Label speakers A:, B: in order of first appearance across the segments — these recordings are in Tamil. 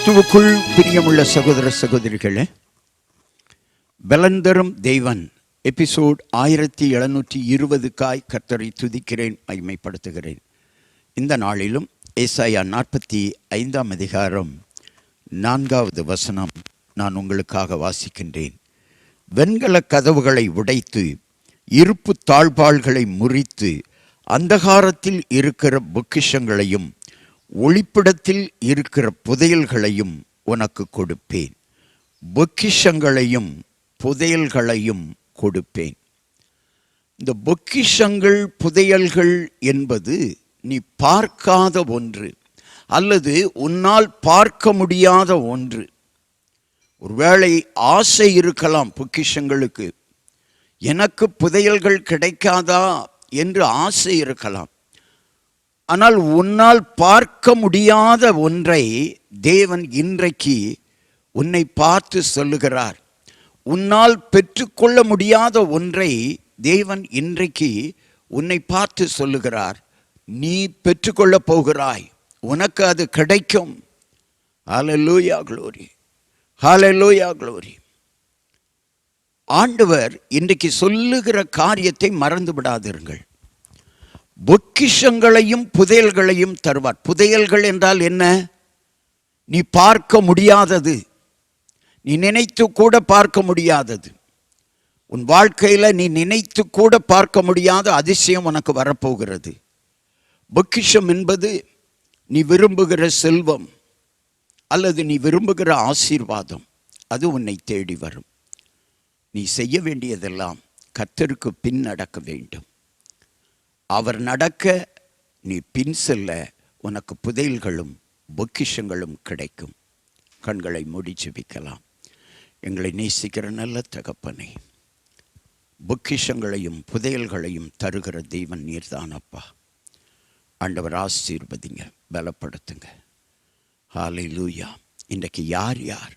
A: கிறிஸ்துவுக்குள் பிரியமுள்ள சகோதர சகோதரிகளே, பலந்தரும் தெய்வன் எபிசோட் 1720 கர்த்தரை துதிக்கிறேன், மகிமைப்படுத்துகிறேன். இந்த நாளிலும் ஏசாயா 45 அதிகாரம் 4வது வசனம் நான் உங்களுக்காக வாசிக்கின்றேன். வெண்கல கதவுகளை உடைத்து இருப்பு தாழ்பாள்களை முறித்து அந்தகாரத்தில் இருக்கிற பொக்கிஷங்களையும் ஒளிப்பிடத்தில் இருக்கிற புதையல்களையும் உனக்கு கொடுப்பேன். பொக்கிஷங்களையும் புதையல்களையும் கொடுப்பேன். இந்த பொக்கிஷங்கள் புதையல்கள் என்பது நீ பார்க்காத ஒன்று அல்லது உன்னால் பார்க்க முடியாத ஒன்று. ஒருவேளை ஆசை இருக்கலாம் பொக்கிஷங்களுக்கு, எனக்கு புதையல்கள் கிடைக்காதா என்று ஆசை இருக்கலாம். ஆனால் உன்னால் பார்க்க முடியாத ஒன்றை தேவன் இன்றைக்கு உன்னை பார்த்து சொல்லுகிறார். உன்னால் பெற்றுக்கொள்ள முடியாத ஒன்றை தேவன் இன்றைக்கு உன்னை பார்த்து சொல்லுகிறார். நீ பெற்றுக்கொள்ளப் போகிறாய், உனக்கு அது கிடைக்கும். ஹல்லேலூயா, க்ளோரி, ஹல்லேலூயா, க்ளோரி. ஆண்டவர் இன்றைக்கு சொல்லுகிற காரியத்தை மறந்து விடாதிருங்கள். பொக்கிஷங்களையும் புதையல்களையும் தருவார். புதையல்கள் என்றால் என்ன? நீ பார்க்க முடியாதது, நீ நினைத்து கூட பார்க்க முடியாதது. உன் வாழ்க்கையில் நீ நினைத்து கூட பார்க்க முடியாத அதிசயம் உனக்கு வரப்போகிறது. பொக்கிஷம் என்பது நீ விரும்புகிற செல்வம் அல்லது நீ விரும்புகிற ஆசீர்வாதம். அது உன்னை தேடி வரும். நீ செய்ய வேண்டியதெல்லாம் கர்த்தருக்கு பின் நடக்க வேண்டும். அவர் நடக்க நீ பின் செல்ல உனக்கு புதையல்களும் பொக்கிஷங்களும் கிடைக்கும். கண்களை மூடி ஜெபிக்கலாம். எங்களை நேசிக்கிற நல்ல தகப்பனே, பொக்கிஷங்களையும் புதையல்களையும் தருகிற தெய்வன் நீர்தானப்பா. ஆண்டவர் ஆசீர்வதிங்க, பலப்படுத்துங்க. ஹல்லேலூயா. இன்றைக்கு யார் யார்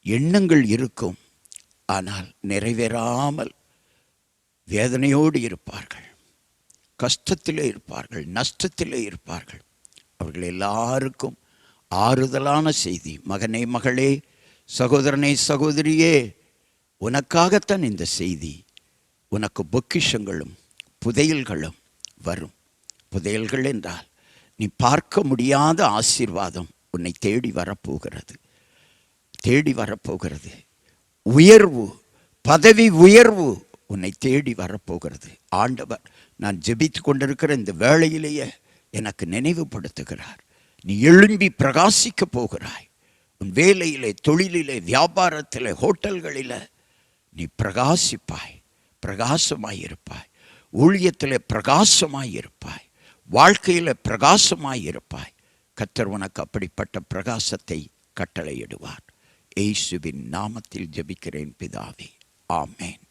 A: எண்ணங்கள் இருக்கும் ஆனால் நிறைவேறாமல் வேதனையோடு இருப்பார்கள், கஷ்டத்திலே இருப்பார்கள், நஷ்டத்திலே இருப்பார்கள், அவர்கள் எல்லாருக்கும் ஆறுதலான செய்தி, மகனே மகளே, சகோதரனே சகோதரியே, உனக்காகத்தான் இந்த செய்தி. உனக்கு பொக்கிஷங்களும் புதையல்களும் வரும். புதையல்கள் என்றால் நீ பார்க்க முடியாத ஆசீர்வாதம் உன்னை தேடி வரப்போகிறது, தேடி வரப்போகிறது. உயர்வு, பதவி உயர்வு உன்னை தேடி வரப்போகிறது. ஆண்டவர் நான் ஜெபித்து கொண்டிருக்கிற இந்த வேளையிலேயே எனக்கு நினைவுபடுத்துகிறார். நீ எழும்பி பிரகாசிக்க போகிறாய். உன் வேலையிலே, தொழிலிலே, வியாபாரத்திலே, ஹோட்டல்களில் நீ பிரகாசிப்பாய், பிரகாசமாயிருப்பாய். ஊழியத்தில் பிரகாசமாயிருப்பாய், வாழ்க்கையில் பிரகாசமாயிருப்பாய். கர்த்தர் உனக்கு அப்படிப்பட்ட பிரகாசத்தை கட்டளையிடுவார். இயேசுவின் நாமத்தில் ஜெபிக்கிறேன் பிதாவே, ஆமென்.